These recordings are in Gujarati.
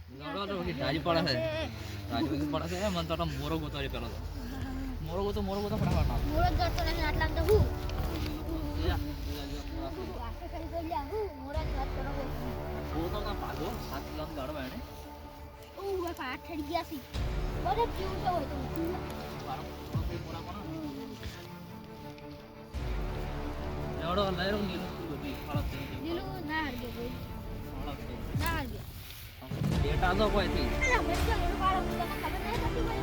રાજી પડે છે રાજી પડે છે મને તો મોરો ગોતો પેલો તો મોરો ગોતો ફટાફટ મોરો ગોતો ને આટલા તો હું ગોતો તો પાડો 7 કિલો ગાડો બેને ઓ બાપા ઠડી ગયા સી બરે પીવું તો હોય તો મારો મોરા કોનો એવડો લહેરો નીલું બધી હાલત લીલું ના હરગે કોઈ હાલત ના હરગે ડેટા તો કોઈ થી અરે બચ્ચા મોરો વાળો મને ખબર નહીં હતી કોઈ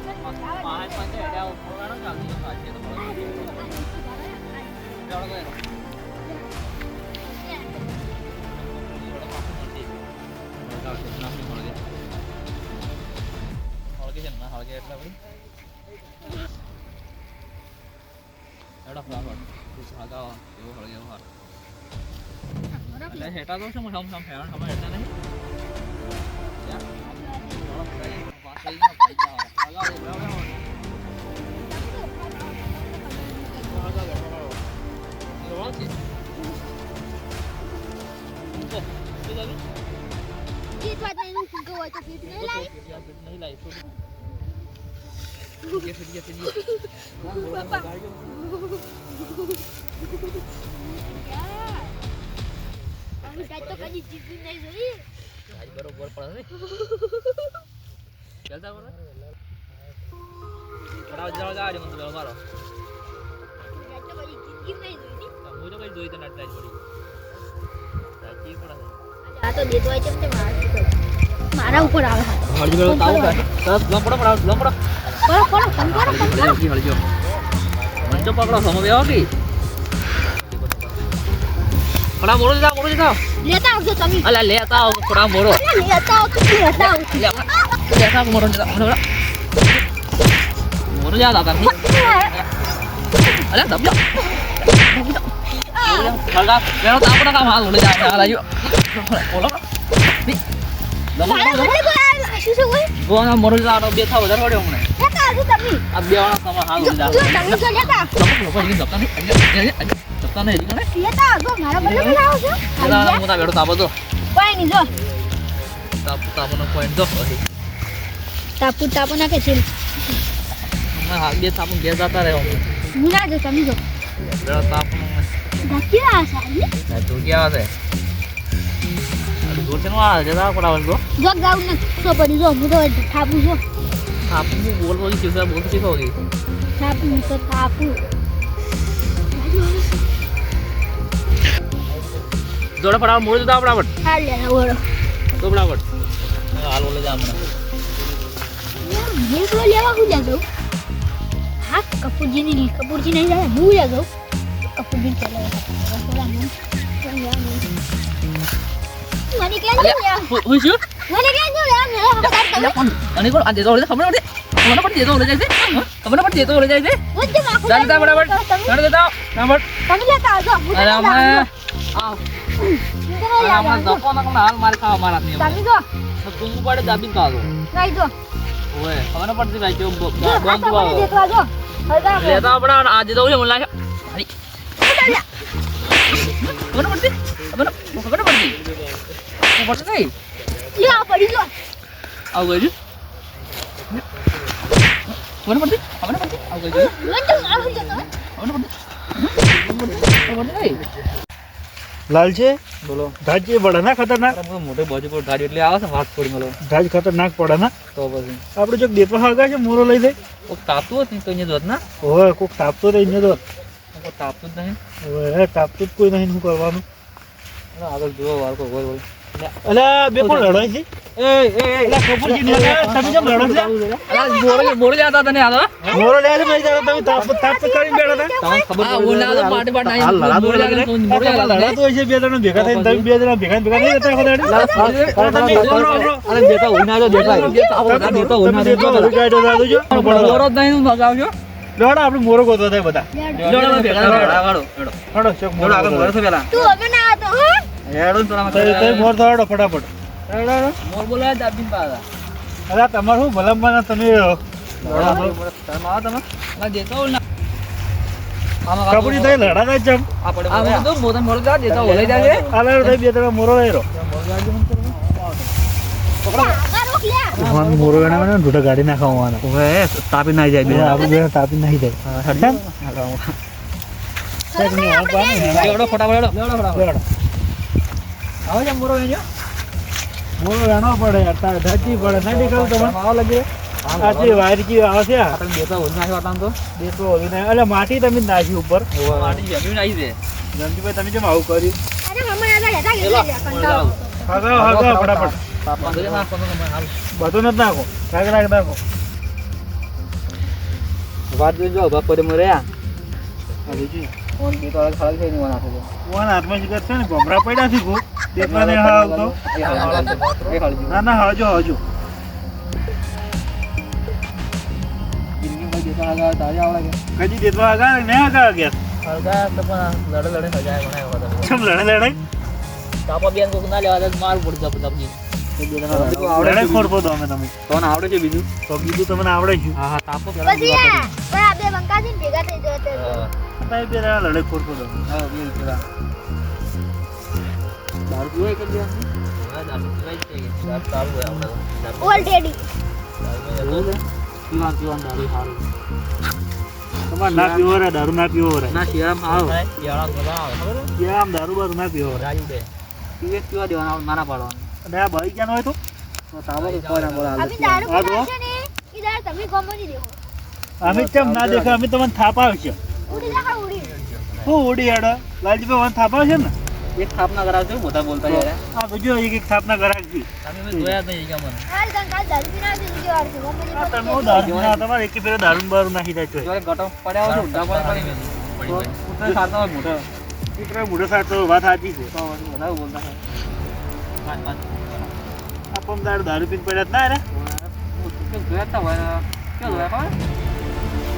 પાંચ પાંચ એડા ઉપરવાનો ચાલતી તો પાછે તો એવડો ગયો હળગે એટલા બધી એડા ફ્લાવર કુછ હગાવા એવો હળગે એવો હાર એટલે હેટા તો શું સમ ફેરણ ખબર હેટા નહીં યાર થોડો ફ્રાઈ પાસ થઈ ગયો ભાઈ જા હગાવ હગાવ ये बात नहीं नु फुंको હોય તો ફીટ નહીં લાઈ नहीं लाई तो ये फिर બાપા યાર આની કાઈ તો કદી જીતી નહીં જોઈ आज बरोबर पड़ा नहीं चलता बरो बड़ा जाओ गाड़ी में तो मारो કાઈ તો કદી જીતી નહીં જોઈ ની मुझे कोई જોઈ તો ના ટ્રાય પડી સાચી પડા આ તો દેતો હોય છે તે મારા ઉપર આવે હળજો ગયો તાવ કા લંપડો પડો હળજો મંચો પકડો સમ બેહો કે થોડા મોરો જા લેતા આવજો તમે અલા લેતા આવ થોડા મોરો લેતા આવ લેતા મોરો મોરો જા દાદા અલા દબજો હળગા બેનો તાપનો કામ હાલ ઓલે જા આજો બોલો ની ગોના મોરો જાડો બે થાવ વધારે પડ્યો મને લેતા આવજો તમે આ બે વાળા સમા હાલ ઓલે જા જો તમે જો લેતા જપતા નહીં જીને લેતા આવજો મારા બદલે બોલાવો છો એલા મોટા બેડો તાપો તો કોઈ નહીં જો તાપનો પોઈન્ટ દો તાપુ ના કે છે ના હાલ બે તાપો ઘેર જતા રહ્યો મુના જો તમે જો બેડો તાપનો ગાતી આ સાલી તો ગયા છે દૂર નો આ જતા પડાવલ બ્રો જો ગાઉ ન તો પડી જો હું તો થાપુ જો તાપો બોલ બોલ કે બોલ કે હોગી થાપુ જોડે પડાવ મોડ જતા પડાવટ હાલ લે ઓળો તો પડાવટ હાલ ઓલે જા મને ये तो लेवा हो जाओ हाँ कपूरजी नहीं जाए भूल जाओ कपूरजी चले मैंने क्या किया हुई मैंने क्या किया मेरा અને કોણ આ દેતો ઓલે ખબર નથી મને પણ દેતો ઓલે જાય છે તમને પણ દેતો ઓલે જાય છે मुझे माफ જાનતા બરાબર જાન દેતા નંબર તમે લેતા આવજો અરે અમે આ આમાં દફો ના હાલ માર ખાવા મારા ની તમે જો તું પડે દાબી કાઢો નહીં જો ઓય ખબર પડતી ભાઈ કે બોમ્બ તો દેખવા જો હળગા લેતા આપડા આજે તો ઓલે મને લાગે હરી ખબર પડતી ખબર પડતી નહીં લે આ પડી જો આવ ગયું ખબર પડતી આવ ગયું મને તો મારું જતો ખબર નહીં લાલ છે બોલો ધાજ એ બડા ના ખતરનાક મોટે બાજુ પર ગાડી એટલે આવે છે હાથ છોડી મળો ધાજ ખતરનાક પડે ના તો પછી આપણે જો દેતવા હગા છે મોરો લઈ જાય કોક તાપતું હતું તો અહીંયા જોત ના ઓય કોક તાપતો રહી ને તો કોક તાપતું જ નહીં ઓય તાપતું જ કોઈ નહીં શું કરવાનું આગળ જોવો વાર કોઈ હોય અલા બે કોણ લડાય છે અલા કપૂરજી ને તમે જેમ લડો છો મોરો જાતા તને હાલો મોરો લે છે ભાઈ તમે તાપ કરીને બેઠા હતા તમને ખબર આ ઓલા તો પાટી પાટ નહીં હાલ લડાતો મોરો જાતા લડાતો હોય છે બે જણા ભેગા થઈને તમે બે જણા ભેગા નહીં રહેતા અરે દેતા ઉના જો દેતા દેતા ઉના દેતો મોરો જ નહીં મગાવજો લડા આપણે મોરો ગોતો થાય બધા જોડા ભેગા વાળો હડો ચક મોરો આગળ મોરો પેલા તું હવે ના આતો હો હેડો તોરા તઈ મોર થડો ફટાફટ મોર બોલાય દાબીન પાડા અલા તમાર શું ભલામણ તમે તમારા તમે ના દેતા ઓલા કબડ્ડી થઈ લડાતા જમ આપણે આ તો મોદન મોર જા દેતા ઓલે જાય આલા થઈ બે જણા મોરો લઈ રહ્યો પકડો ફોન મોરો વેણા વેણા ઢોઢા ગાડી ના ખાવાનો ઓવે તાપી ના જાય બે આપણે બે તાપી નહીં જાય હડતા લેવડો ફટાફટ લેવડો આવો છે મોરો વેણ્યો મોરો વેણો પડે યાર તાર ધાચી પડે નહીં દેખાવ તો આવો લાગે આટલી વાયર કી આવે છે આપણે બેતો ઓલ નાખ્યો આટલા તો દેતો ઓલી ને એટલે માટી તમે જ નાખી ઉપર માટી જમીન આવી છે જમજીભાઈ તમે કેમ આવું કર્યું અરે મમ્મી આ લેતા ગયા કંટાળો હગાવ ફટાફટ તાપમાન તો ના કોનો હાલ બધું નથી નાખો કાંઈક રાખ નાખો વાત જોજો બાપરે મરે આ બીજી ફોન કે તો ખાલી થઈ નહીં નાખો કોણ હાથમાં શિકાર છે ને ભમરા પડ્યા છે ખૂબ દેખવા નહીં આવતો ના ના હજુ હજુ કદી દેતવા આગા ને આગા ગયા ચમ લડે તાપા બેન કોક ના લેવા દે માર પડ જપ લડે ખોરપો દો અમે તમે તો ના આવડે છે બીજું તો કીધું તમને આવડે છે હા હા તાપો પછી આ પણ આપણે બંકાજી ભેગા થઈ જશે તાઈ પેલા લડે ખોરપો દો હા બેન પેલા દારૂ પીવો એક જ હા દારૂ પીવાય છે કે દારૂ ચાલુ હોય આપણે ઓલરેડી પીવાન દારૂ સારું તમારે ના પીવો રે દારૂ ના પીવો રે ના શિયાળામાં આવ શિયાળા આવે ખબર ત્યાં આમ દારૂ બારૂ ના પીવો રે રાજુ દે પીવા દેવાના નાના પાડવાના અને આ ભાઈ ક્યાં હોય તો તાવો તો કોઈ ના બોલા અભી દારૂ પીશે ને ઈધર તમે કોમ નહીં દેખો અમે કેમ ના દેખા અમે તમને થાપ આવશે ઉડી જા ઉડી હું ઉડી હેડ લાલજીભાઈ વન થાપ આવશે ને એક થાપના કરાવજો મોટા બોલતા યાર આ બીજો એક થાપ ના ઘરાક છે તમે મે જોયા જ નહીં કે મને હાલ કાલ દારૂ પીના છે બીજી વાર છે કોમ આ તમે દારૂ ના તમારે એક પેલો દારૂ બારૂ નાખી જાય છે જોરે ગટો પડ્યા હોય ઉડા પડી ઉતરે સાતા હોય મોટા મિત્રો મોઢો સાચો વાત સાચી છે તો બધા બોલતા હોય આ પમદાર દારૂ પીને પડ્યા જ ના રે કે જોયા તા હોય કે જોયા ખબર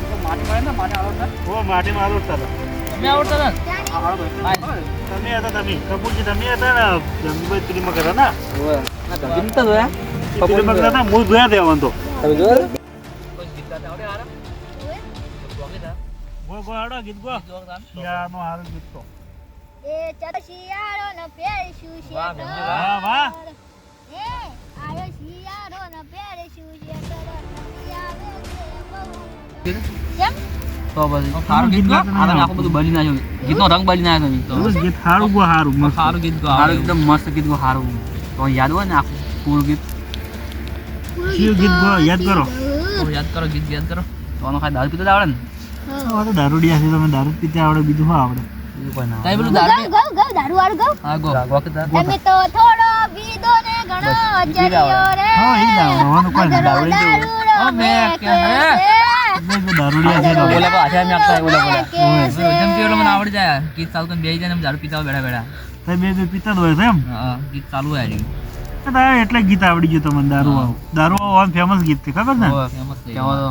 તો માટી પડે ને માટી આવડતા હો માટી મારો ચાલો તમે આવડતા ને જાણી તમે હતા તમે કપૂરજી તમે હતા ને જંગીભાઈ ત્રીમાં કરો ને ઓય ના ગંભીર તો જોયા ત્રીમાં કરતા હતા હું જોયા દેવાનું તો તમે જોયા કોઈ ગીત ગાતા આવડે હારા બોગે તા ગો ગો હાડો ગીત ગો યાનો હારો ગીત તો એ ચડશિયાળો ન પહેરશું છે વાહ, બેનજી, વાહ વાહ એ આયો શિયાળો ન પહેરશું છે કેમ તો પછી સારું ગીત ગા આ આખું બધું બલી નાખ્યું ગીતનો રંગ બલી નાખ્યો તમે તો ગીત હારું ગો હારું મસ્ત સારું ગીત ગા સારું એકદમ મસ્ત ગીત ગા સારું તો યાદ હોય ને આખું પૂરું ગીત શિવ ગીત ગો યાદ કરો તો યાદ કરો ગીત યાદ કરો તો આનો ખાલી દારૂ પીતા જ આવડે ને હવે તો દારૂડિયા છે તમે દારૂ પીતે આવડે બીજું શું આવડે બીજું કોઈ ના તાઈ પેલું ગૌ દારૂ ગૌ ગૌ દારૂ વાળું ગૌ હા ગો ગો કે દારૂ તમે તો થોડો પીધો ને ઘણો ચર્યો રે હા એ દારૂ કોઈ ના દારૂ હા, મેં કે હે? દારૂડિયા છે બોલે કો આશા મે આપતા બોલે બોલે કે છે. જેમ કે મને આવડી જાય ગીત ચાલુ કરીને બેહી જાય ને દારૂ પીતા હોય બેડા બેડા તમે બે પીતા જ હોય છે એમ હા ગીત ચાલુ હોય હજી એટલે ગીત આવડી ગયું તમને દારૂ આવું દારૂ આવું ફેમસ ગીત છે ખબર ને ફેમસ થઈ ગયો તો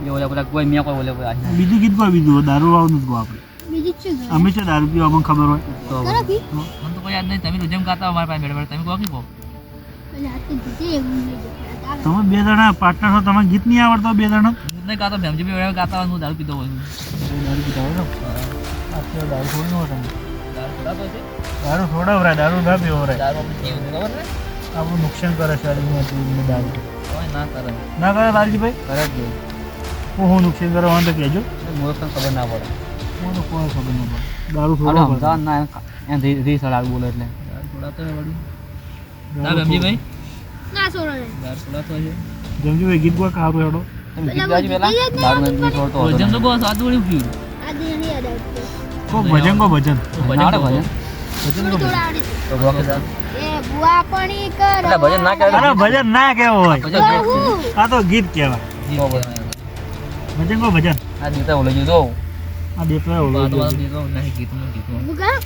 એ બોલે બોલે કોઈ મે કોઈ બોલે કોઈ આશા બીજું ગીત ગો બીજું દારૂ આવું નથી ગો આપણે બીજી જ છે અમે છે દારૂ પીવા અમને ખબર હોય તો કરો કી મને તો કોઈ યાદ નહીં તમે તો જેમ ગાતા હોય મારા પાસે બેડા બેડા તમે કહો કે કહો એટલે આ તો જીતે એવું નહીં દેખાતા. તમે બે જણા પાર્ટનર છો તમે ગીત નહીં આવડતો બે જણા ગીત નહીં ગાતો ભેમજી બેડા ગાતા હોય હું દારૂ પીતો હોય દારૂ પીતા હોય ને દારૂ થોડી નો તમે દારૂ પીતા તો છે દારૂ થોડા દારૂ ના પીવો રે દારૂ આપણે કેવું ખબર ને આપણું નુકસાન કરે શરીરમાં દારૂ કોઈ ના કરે ના કરે લાલજીભાઈ કરે જ નહીં હું નુકસાન કરવા વાંધો કહેજો મોરસ ખબર ના પડે મને કોઈ ખબર નહીં પડે દારૂ આપણે થોડો સમજાવ ના એમ રી સડાવું બોલે એટલે થોડા તો વળી ના ભેમજીભાઈ ના છોડો ને દારૂ થોડા તો છે જમજીભાઈ ગીત ગો કારું હેડો તમે ગીત ગાજી પેલા દારૂ નહીં છોડતો હતો જેમ તો બહુ સ્વાદ વળી પીવું આ દિન નહીં યાદ આવતું. કો ભજન કો ભજન નાડે ભજન થોડું થોડું આવડે છે. તો ગોકે દા એ બુઆ પણી કરો એટલે ભજન ના કહેવાય. અરે ભજન ના કેવો હોય ભજન કહું. આ તો ગીત કહેવાય ભજન કો ભજન આ દીતા ઓલે જો આ દેખલા ઓલો બાદ બાદ દીતો નહીં ગીતનું ગીતનું મુકા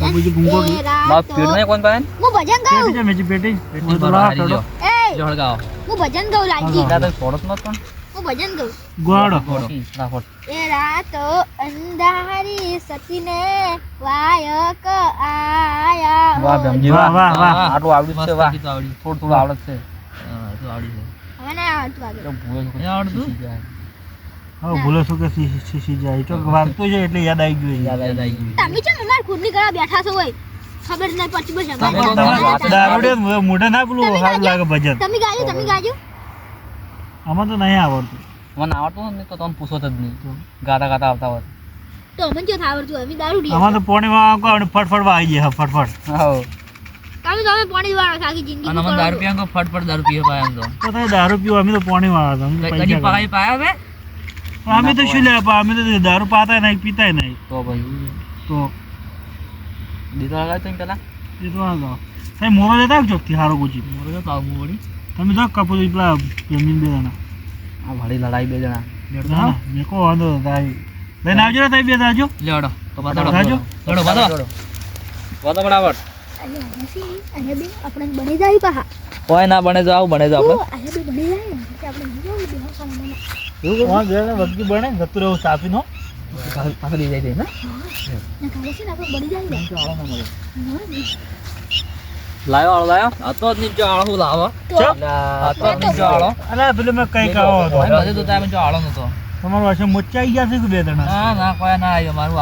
કબૂજી ગુંગો ગીત બાપ પીડ નહીં કોણ પાયન હું ભજન ગાઉં પેટી મેજી પેટી પેટી બરાબર હારી જો એ જો હળગાઓ હું ભજન ગાઉં લાલજી ના તો છોડત ન પણ હું ભજન ગાઉં ગોડો ના ફોડ એ રાતો અંધારી સતીને વાયક આયા વાહ ભેમજી વાહ, વાહ, વાહ. આટલું આવડ્યું છે વાહ થોડું થોડું આવડત છે હા તો આવડી છે હવે ના આવડતું આગળ. તો ભૂલ એ આવડતું હવે ભૂલો શું કે સી જાય તો વાગતું છે એટલે યાદ આવી ગયું યાદ આવી ગયું તમે છે માર ખુદની કરા બેઠા છો હોય ખબર નહીં પડતી બસ તમે અમારે તો ગાતા. દારૂડિયો મોઢે ના પેલું સારું લાગે ભજન તમે ગાજો આમાં તો નહીં આવડતું મને આવડતું હોત ને તો તમે પૂછો જ નહીં ગાતા ગાતા આવતા હોત તો અમને જો આવડતું અમે દારૂ આમાં તો પોણીમાં ફટફટ વાગી જાય ફટફટ હા તમે પાણી વાળા આખી જિંદગી અને મને દારૂ પીવા ફટફટ દારૂ પીએ પાય એમ તો તો તમે દારૂ પીવો અમે તો પોણી વાળા હતા અમે તો કદી પૈસા પગાઈ પાયા બે પણ અમે તો શું લે અમે તો દારૂ પાતા નહીં પીતાય નહીં તો ભાઈ તો દીધો લગાય તો પેલા એ તો આગળ સાહેબ મોરો લેતા આવજો ચોકથી સારો પૂછી મોરો તો પાવ મોડી તમે જો કપૂર પેલા જમીન બે જણા આ ભાડી લડાઈ બે જણા ના ના મેં કહો વાંધો તારી લઈને આવજો ને તમે બે આવજો લેડો તો પાછો જાજો. લેડો પાછો પાછો ફટાફટ અરે બે આપણે બની જાય પાહા કોઈ ના બને જાવ બને જાવ આપણે અરે બે બની જાય ને પછી આપણે નહીં જવું બે ખાવાનું હા ઘરે વગી બને જતું રહેવું સાપી નો પાછો લઈ જાય ને ને ખાવા છે ને આપણે બની જાય ને લાયો આ તો જ નીચે આળો લાવો આ તો જ નીચે આળો અલા પેલું મેં કઈ કાવો હતો બધે તો તમે જો આળો નતો તમારું પાસે મોચ્ચા આવી ગયા છે કે બે જણા ના ના કોઈ ના આવ્યો મારું